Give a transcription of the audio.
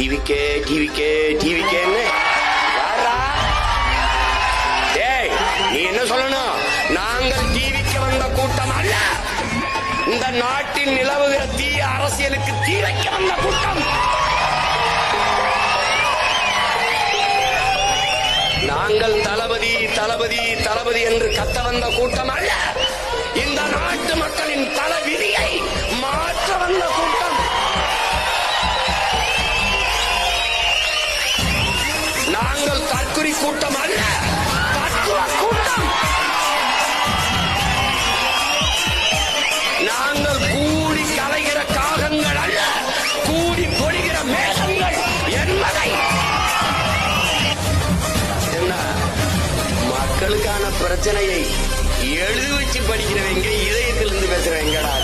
டிவிக்கே டிவிக்கே டிவிக்கேன்னு டேய், நீ என்ன சொல்லணும்? நாங்கள் டிவிக்கு வந்த கூட்டம் அல்ல, இந்த நாட்டில் நிலவுகிற தீய அரசியலுக்கு தீ வைக்க வந்த கூட்டம். நாங்கள் தளபதி தளபதி தளபதி என்று கத்த வந்த கூட்டம் அல்ல, இந்த நாட்டு மக்களின் தல விதியை மாற்ற வந்த கூட்டம். நாங்கள் தற்குறி கூட்டம் அல்ல, தத்துவ கூட்டம். நாங்கள் கூடி கலைகிற காகங்கள் அல்ல, கூடி பொழிகிற மேகங்கள் என்பதை என்ன மக்களுக்கான பிரச்சனையை எழுதி வச்சு படிக்கிறவங்க இதயத்திலிருந்து பேசுறவங்கடா.